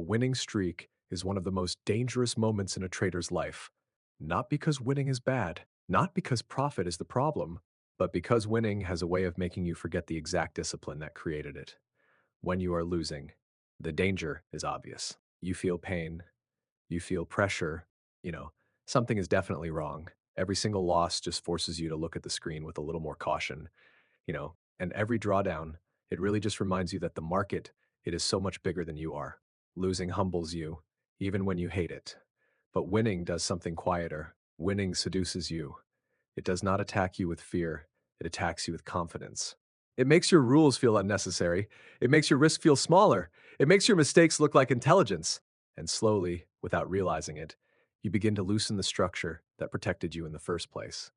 winning streak is one of the most dangerous moments in a trader's life. Not because winning is bad, not because profit is the problem, but because winning has a way of making you forget the exact discipline that created it. When you are losing, the danger is obvious. You feel pain, you feel pressure, you know, something is definitely wrong. Every single loss just forces you to look at the screen with a little more caution, and every drawdown, it really just reminds you that the market, it is so much bigger than you are. Losing humbles you, even when you hate it. But winning does something quieter. Winning seduces you. It does not attack you with fear, it attacks you with confidence. It makes your rules feel unnecessary. It makes your risk feel smaller. It makes your mistakes look like intelligence. And slowly, without realizing it, you begin to loosen the structure that protected you in the first place.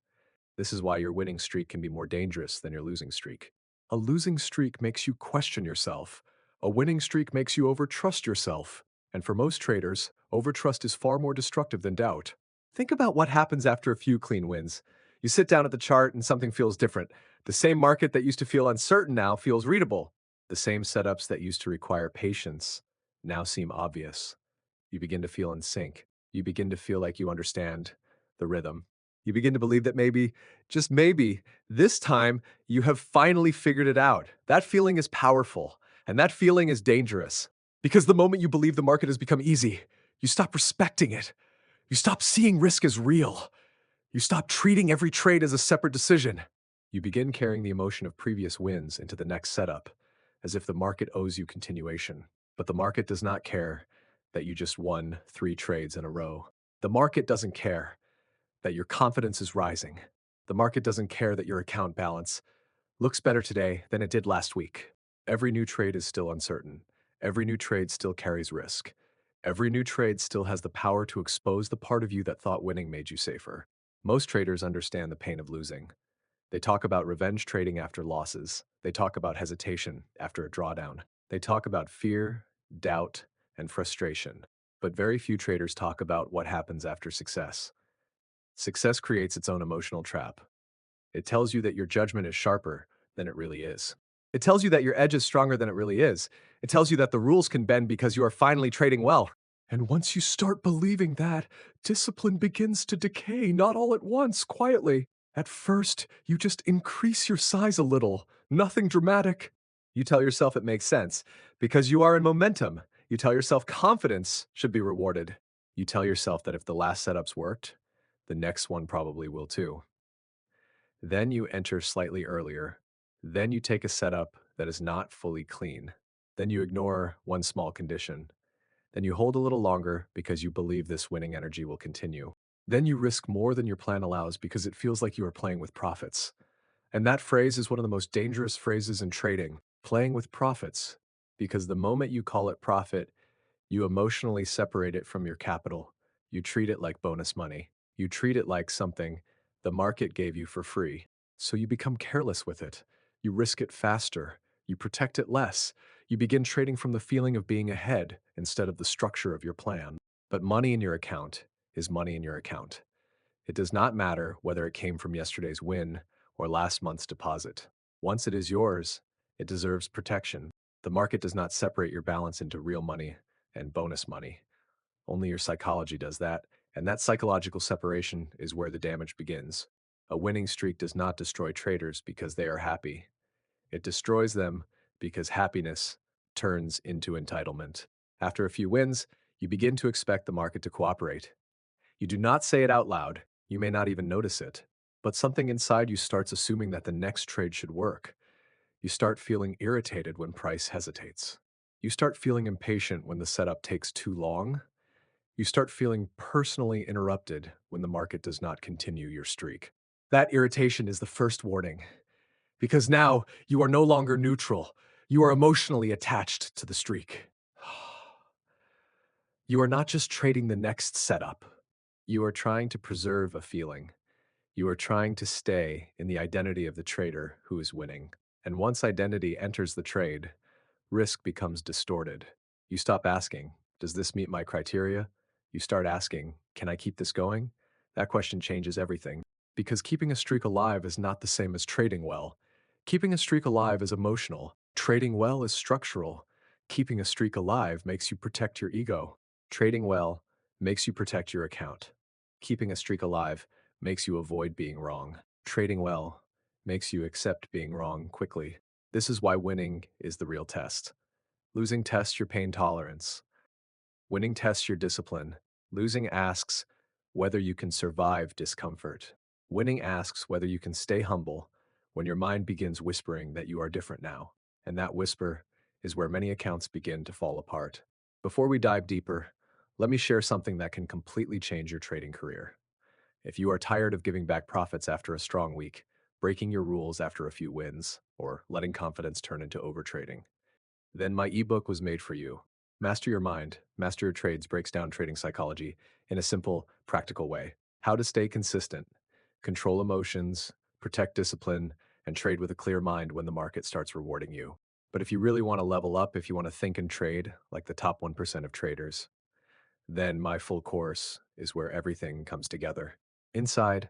This is why your winning streak can be more dangerous than your losing streak. A losing streak makes you question yourself. A winning streak makes you overtrust yourself. And for most traders, overtrust is far more destructive than doubt. Think about what happens after a few clean wins. You sit down at the chart and something feels different. The same market that used to feel uncertain now feels readable. The same setups that used to require patience now seem obvious. You begin to feel in sync. You begin to feel like you understand the rhythm. You begin to believe that maybe, just maybe, this time you have finally figured it out. That feeling is powerful, and that feeling is dangerous. Because the moment you believe the market has become easy, you stop respecting it. You stop seeing risk as real. You stop treating every trade as a separate decision. You begin carrying the emotion of previous wins into the next setup, as if the market owes you continuation. But the market does not care that you just won 3 trades in a row. The market doesn't care that your confidence is rising. The market doesn't care that your account balance looks better today than it did last week. Every new trade is still uncertain. Every new trade still carries risk. Every new trade still has the power to expose the part of you that thought winning made you safer. Most traders understand the pain of losing. They talk about revenge trading after losses. They talk about hesitation after a drawdown. They talk about fear, doubt, and frustration. But very few traders talk about what happens after success. Success creates its own emotional trap. It tells you that your judgment is sharper than it really is. It tells you that your edge is stronger than it really is. It tells you that the rules can bend because you are finally trading well. And once you start believing that, discipline begins to decay, not all at once, quietly. At first, you just increase your size a little, nothing dramatic. You tell yourself it makes sense because you are in momentum. You tell yourself confidence should be rewarded. You tell yourself that if the last setups worked, the next one probably will too. Then you enter slightly earlier. Then you take a setup that is not fully clean. Then you ignore one small condition. Then you hold a little longer because you believe this winning energy will continue. Then you risk more than your plan allows because it feels like you are playing with profits. And that phrase is one of the most dangerous phrases in trading, playing with profits. Because the moment you call it profit, you emotionally separate it from your capital. You treat it like bonus money. You treat it like something the market gave you for free. So you become careless with it. You risk it faster. You protect it less. You begin trading from the feeling of being ahead instead of the structure of your plan. But money in your account is money in your account. It does not matter whether it came from yesterday's win or last month's deposit. Once it is yours, it deserves protection. The market does not separate your balance into real money and bonus money. Only your psychology does that, and that psychological separation is where the damage begins. A winning streak does not destroy traders because they are happy. It destroys them because happiness turns into entitlement. After a few wins, you begin to expect the market to cooperate. You do not say it out loud, you may not even notice it, but something inside you starts assuming that the next trade should work. You start feeling irritated when price hesitates. You start feeling impatient when the setup takes too long. You start feeling personally interrupted when the market does not continue your streak. That irritation is the first warning, because now you are no longer neutral. You are emotionally attached to the streak. You are not just trading the next setup. You are trying to preserve a feeling. You are trying to stay in the identity of the trader who is winning. And once identity enters the trade, risk becomes distorted. You stop asking, does this meet my criteria? You start asking, can I keep this going? That question changes everything. Because keeping a streak alive is not the same as trading well. Keeping a streak alive is emotional. Trading well is structural. Keeping a streak alive makes you protect your ego. Trading well makes you protect your account. Keeping a streak alive makes you avoid being wrong. Trading well makes you accept being wrong quickly. This is why winning is the real test. Losing tests your pain tolerance. Winning tests your discipline. Losing asks whether you can survive discomfort. Winning asks whether you can stay humble when your mind begins whispering that you are different now. And that whisper is where many accounts begin to fall apart. Before we dive deeper, let me share something that can completely change your trading career. If you are tired of giving back profits after a strong week, breaking your rules after a few wins, or letting confidence turn into overtrading, then my ebook was made for you. Master Your Mind, Master Your Trades breaks down trading psychology in a simple, practical way. How to stay consistent, control emotions, protect discipline, and trade with a clear mind when the market starts rewarding you. But if you really want to level up, if you want to think and trade like the top 1% of traders, then my full course is where everything comes together. Inside,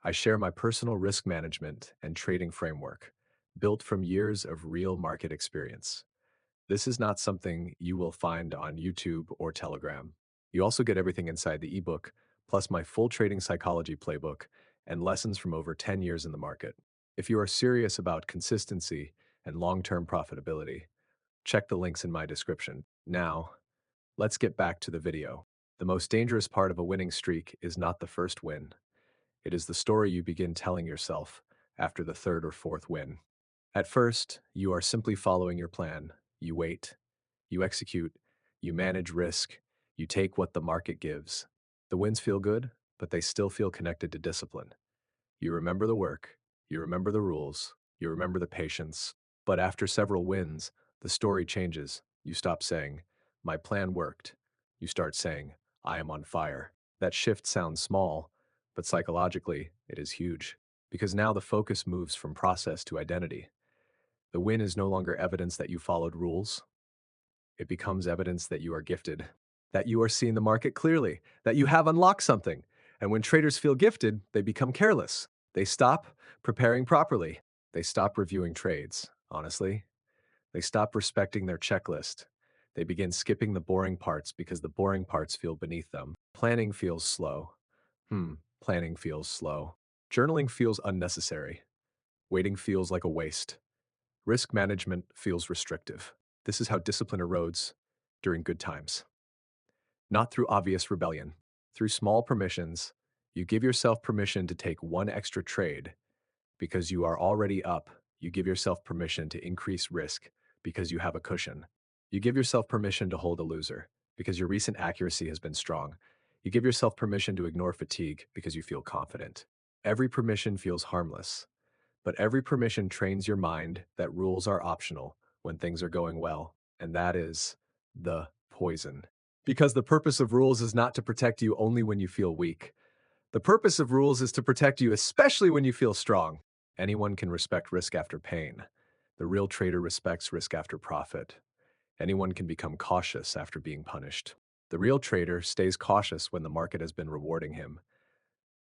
I share my personal risk management and trading framework, built from years of real market experience. This is not something you will find on YouTube or Telegram. You also get everything inside the ebook, plus my full trading psychology playbook and lessons from over 10 years in the market. If you are serious about consistency and long-term profitability, check the links in my description. Now, let's get back to the video. The most dangerous part of a winning streak is not the first win. It is the story you begin telling yourself after the third or fourth win. At first, you are simply following your plan. You wait, you execute, you manage risk, you take what the market gives. The wins feel good, but they still feel connected to discipline. You remember the work, you remember the rules, you remember the patience. But after several wins, the story changes. You stop saying, "My plan worked." You start saying, "I am on fire." That shift sounds small, but psychologically, it is huge. Because now the focus moves from process to identity. The win is no longer evidence that you followed rules. It becomes evidence that you are gifted, that you are seeing the market clearly, that you have unlocked something. And when traders feel gifted, they become careless. They stop preparing properly. They stop reviewing trades, honestly. They stop respecting their checklist. They begin skipping the boring parts because the boring parts feel beneath them. Planning feels slow. Planning feels slow. Journaling feels unnecessary. Waiting feels like a waste. Risk management feels restrictive. This is how discipline erodes during good times. Not through obvious rebellion. Through small permissions, you give yourself permission to take one extra trade because you are already up. You give yourself permission to increase risk because you have a cushion. You give yourself permission to hold a loser because your recent accuracy has been strong. You give yourself permission to ignore fatigue because you feel confident. Every permission feels harmless, but every permission trains your mind that rules are optional when things are going well, and that is the poison. Because the purpose of rules is not to protect you only when you feel weak. The purpose of rules is to protect you especially when you feel strong. Anyone can respect risk after pain. The real trader respects risk after profit. Anyone can become cautious after being punished. The real trader stays cautious when the market has been rewarding him.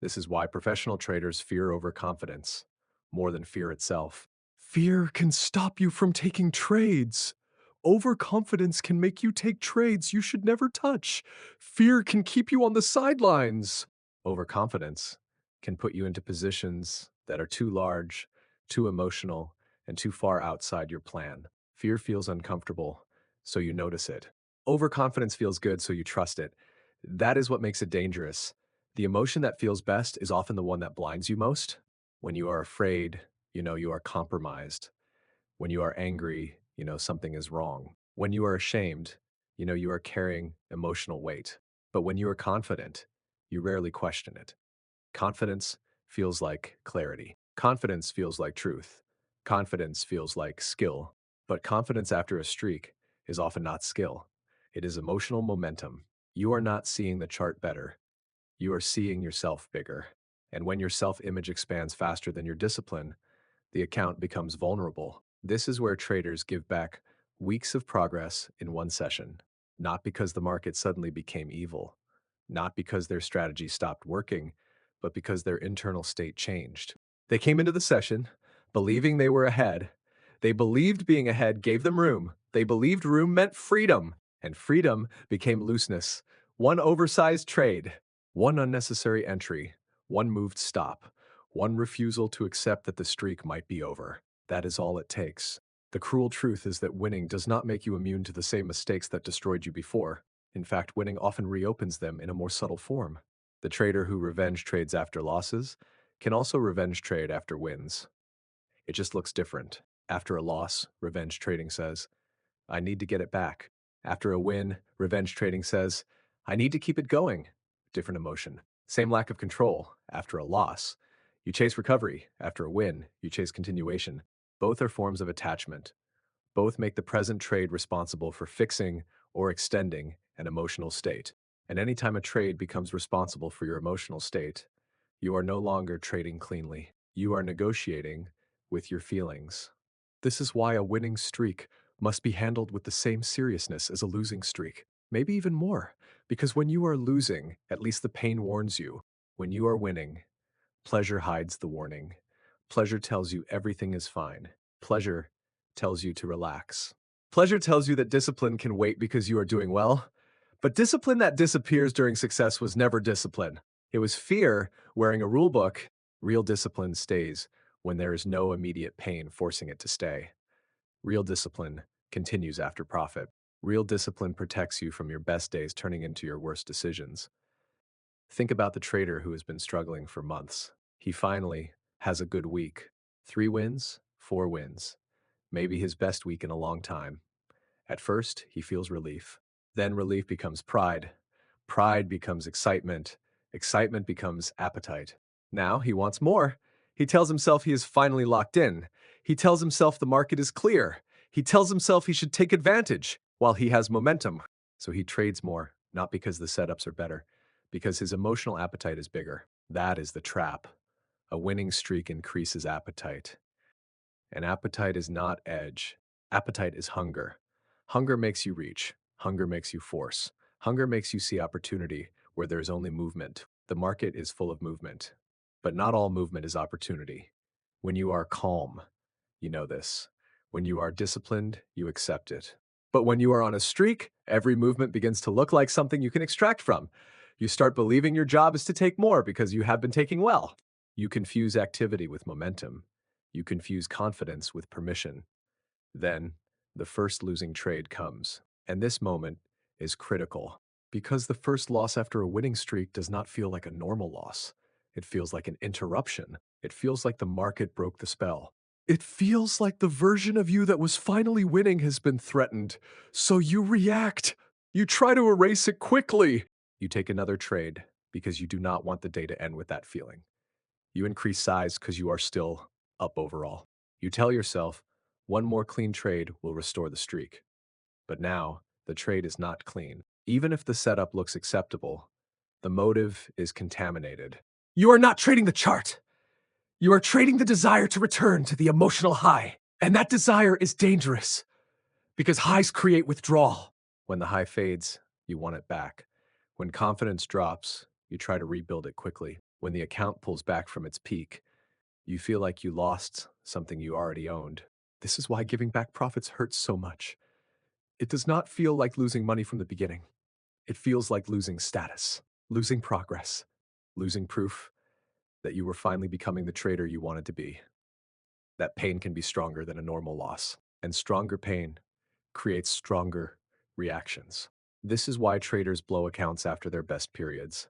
This is why professional traders fear overconfidence more than fear itself. Fear can stop you from taking trades. Overconfidence can make you take trades you should never touch. Fear can keep you on the sidelines. Overconfidence can put you into positions that are too large, too emotional, and too far outside your plan. Fear feels uncomfortable, so you notice it. Overconfidence feels good, so you trust it. That is what makes it dangerous. The emotion that feels best is often the one that blinds you most. When you are afraid, you know you are compromised. When you are angry, you know something is wrong. When you are ashamed, you know you are carrying emotional weight. But when you are confident, you rarely question it. Confidence feels like clarity. Confidence feels like truth. Confidence feels like skill. But confidence after a streak is often not skill. It is emotional momentum. You are not seeing the chart better. You are seeing yourself bigger. And when your self-image expands faster than your discipline, the account becomes vulnerable. This is where traders give back weeks of progress in one session, not because the market suddenly became evil, not because their strategy stopped working, but because their internal state changed. They came into the session believing they were ahead. They believed being ahead gave them room. They believed room meant freedom, and freedom became looseness. One oversized trade, one unnecessary entry, one moved stop, one refusal to accept that the streak might be over. That is all it takes. The cruel truth is that winning does not make you immune to the same mistakes that destroyed you before. In fact, winning often reopens them in a more subtle form. The trader who revenge trades after losses can also revenge trade after wins. It just looks different. After a loss, revenge trading says, I need to get it back. After a win, revenge trading says, I need to keep it going. Different emotion. Same lack of control. After a loss, you chase recovery. After a win, you chase continuation. Both are forms of attachment. Both make the present trade responsible for fixing or extending an emotional state. And anytime a trade becomes responsible for your emotional state, you are no longer trading cleanly. You are negotiating with your feelings. This is why a winning streak must be handled with the same seriousness as a losing streak, maybe even more, because when you are losing, at least the pain warns you. When you are winning, pleasure hides the warning. Pleasure tells you everything is fine. Pleasure tells you to relax. Pleasure tells you that discipline can wait because you are doing well. But discipline that disappears during success was never discipline. It was fear wearing a rule book. Real discipline stays when there is no immediate pain forcing it to stay. Real discipline continues after profit. Real discipline protects you from your best days turning into your worst decisions. Think about the trader who has been struggling for months. He finally has a good week. 3 wins, 4 wins. Maybe his best week in a long time. At first, he feels relief. Then relief becomes pride. Pride becomes excitement. Excitement becomes appetite. Now he wants more. He tells himself he is finally locked in. He tells himself the market is clear. He tells himself he should take advantage while he has momentum. So he trades more, not because the setups are better, because his emotional appetite is bigger. That is the trap. A winning streak increases appetite. And appetite is not edge. Appetite is hunger. Hunger makes you reach. Hunger makes you force. Hunger makes you see opportunity where there is only movement. The market is full of movement. But not all movement is opportunity. When you are calm, you know this. When you are disciplined, you accept it. But when you are on a streak, every movement begins to look like something you can extract from. You start believing your job is to take more because you have been taking well. You confuse activity with momentum. You confuse confidence with permission. Then, the first losing trade comes. And this moment is critical because the first loss after a winning streak does not feel like a normal loss. It feels like an interruption. It feels like the market broke the spell. It feels like the version of you that was finally winning has been threatened. So you react. You try to erase it quickly. You take another trade because you do not want the day to end with that feeling. You increase size because you are still up overall. You tell yourself, one more clean trade will restore the streak. But now, the trade is not clean. Even if the setup looks acceptable, the motive is contaminated. You are not trading the chart. You are trading the desire to return to the emotional high. And that desire is dangerous because highs create withdrawal. When the high fades, you want it back. When confidence drops, you try to rebuild it quickly. When the account pulls back from its peak, you feel like you lost something you already owned. This is why giving back profits hurts so much. It does not feel like losing money from the beginning. It feels like losing status, losing progress, losing proof that you were finally becoming the trader you wanted to be. That pain can be stronger than a normal loss, and stronger pain creates stronger reactions. This is why traders blow accounts after their best periods,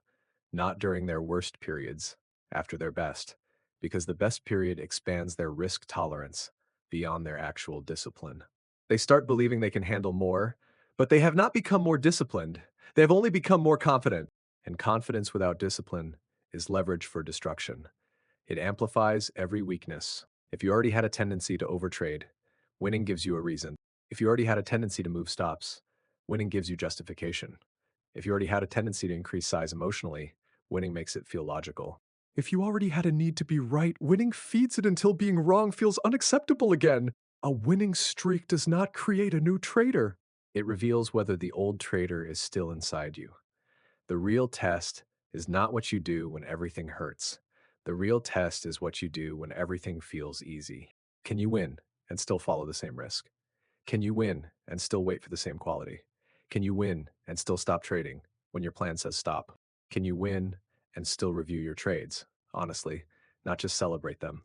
not during their worst periods, after their best, because the best period expands their risk tolerance beyond their actual discipline. They start believing they can handle more, but they have not become more disciplined. They have only become more confident, and confidence without discipline is leverage for destruction. It amplifies every weakness. If you already had a tendency to overtrade, winning gives you a reason. If you already had a tendency to move stops, winning gives you justification. If you already had a tendency to increase size emotionally, winning makes it feel logical. If you already had a need to be right, winning feeds it until being wrong feels unacceptable again. A winning streak does not create a new trader. It reveals whether the old trader is still inside you. The real test is not what you do when everything hurts. The real test is what you do when everything feels easy. Can you win and still follow the same risk? Can you win and still wait for the same quality? Can you win and still stop trading when your plan says stop? Can you win and still review your trades, honestly, not just celebrate them?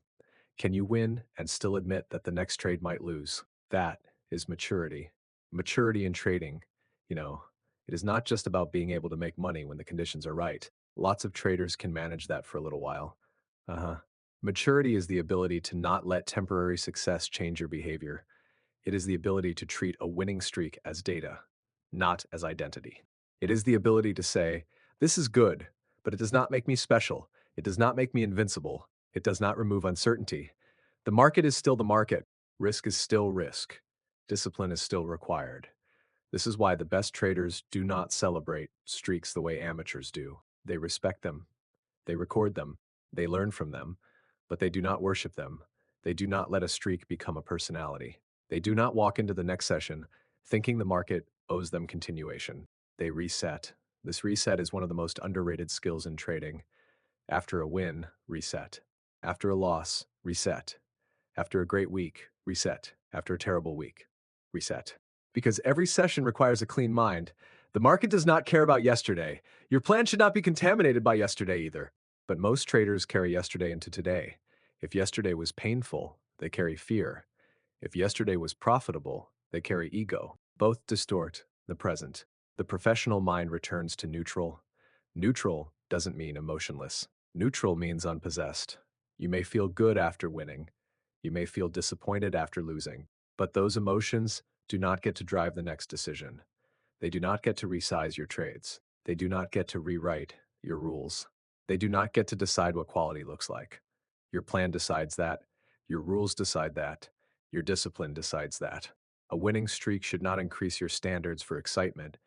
Can you win and still admit that the next trade might lose? That is maturity. Maturity in trading, you know, it is not just about being able to make money when the conditions are right. Lots of traders can manage that for a little while. Uh-huh. Maturity is the ability to not let temporary success change your behavior. It is the ability to treat a winning streak as data, not as identity. It is the ability to say, this is good, but it does not make me special. It does not make me invincible. It does not remove uncertainty. The market is still the market. Risk is still risk. Discipline is still required. This is why the best traders do not celebrate streaks the way amateurs do. They respect them. They record them. They learn from them, but they do not worship them. They do not let a streak become a personality. They do not walk into the next session thinking the market owes them continuation. They reset. This reset is one of the most underrated skills in trading. After a win, reset. After a loss, reset. After a great week, reset. After a terrible week, reset. Because every session requires a clean mind. The market does not care about yesterday. Your plan should not be contaminated by yesterday either. But most traders carry yesterday into today. If yesterday was painful, they carry fear. If yesterday was profitable, they carry ego. Both distort the present. The professional mind returns to neutral. Neutral doesn't mean emotionless. Neutral means unpossessed. You may feel good after winning. You may feel disappointed after losing. But those emotions do not get to drive the next decision. They do not get to resize your trades. They do not get to rewrite your rules. They do not get to decide what quality looks like. Your plan decides that. Your rules decide that. Your discipline decides that. A winning streak should not increase your standards for excitement.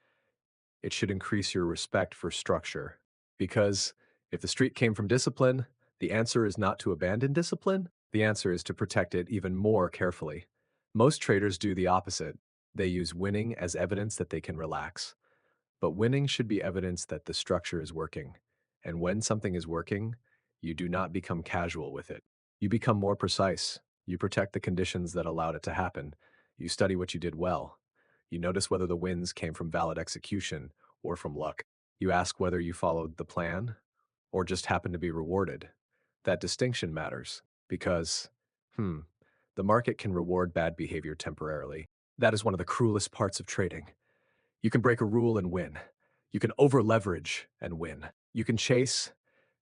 It should increase your respect for structure. Because if the streak came from discipline, the answer is not to abandon discipline. The answer is to protect it even more carefully. Most traders do the opposite. They use winning as evidence that they can relax. But winning should be evidence that the structure is working. And when something is working, you do not become casual with it. You become more precise. You protect the conditions that allowed it to happen. You study what you did well. You notice whether the wins came from valid execution or from luck. You ask whether you followed the plan or just happened to be rewarded. That distinction matters because, the market can reward bad behavior temporarily. That is one of the cruelest parts of trading. You can break a rule and win. You can over-leverage and win. You can chase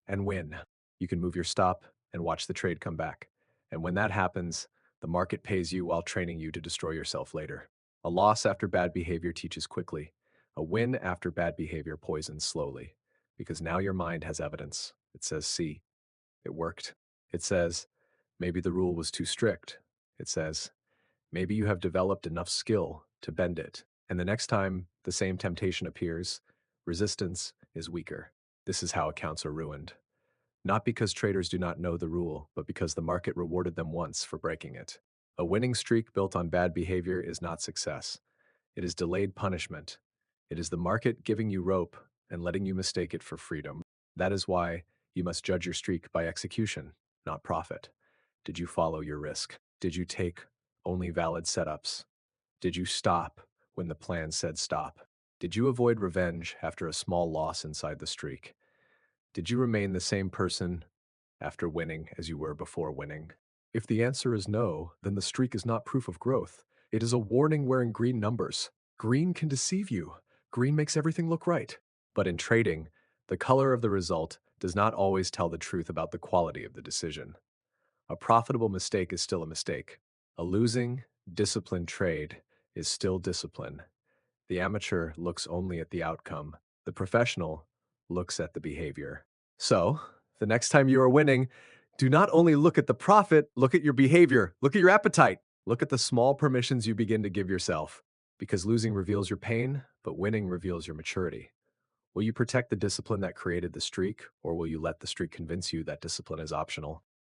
and win. You can move your stop and watch the trade come back. And when that happens, the market pays you while training you to destroy yourself later. A loss after bad behavior teaches quickly. A win after bad behavior poisons slowly. Because now your mind has evidence. It says, see, it worked. It says, maybe the rule was too strict. It says, maybe you have developed enough skill to bend it. And the next time the same temptation appears, resistance is weaker. This is how accounts are ruined. Not because traders do not know the rule, but because the market rewarded them once for breaking it. A winning streak built on bad behavior is not success. It is delayed punishment. It is the market giving you rope and letting you mistake it for freedom. That is why you must judge your streak by execution, not profit. Did you follow your risk? Did you take only valid setups? Did you stop when the plan said stop? Did you avoid revenge after a small loss inside the streak? Did you remain the same person after winning as you were before winning? If the answer is no, then the streak is not proof of growth. It is a warning wearing green numbers. Green can deceive you. Green makes everything look right. But in trading, the color of the result does not always tell the truth about the quality of the decision. A profitable mistake is still a mistake. A losing, disciplined trade is still discipline. The amateur looks only at the outcome. The professional looks at the behavior. So, the next time you are winning, do not only look at the profit, look at your behavior, look at your appetite, look at the small permissions you begin to give yourself. Because losing reveals your pain, but winning reveals your maturity. Will you protect the discipline that created the streak, or will you let the streak convince you that discipline is optional?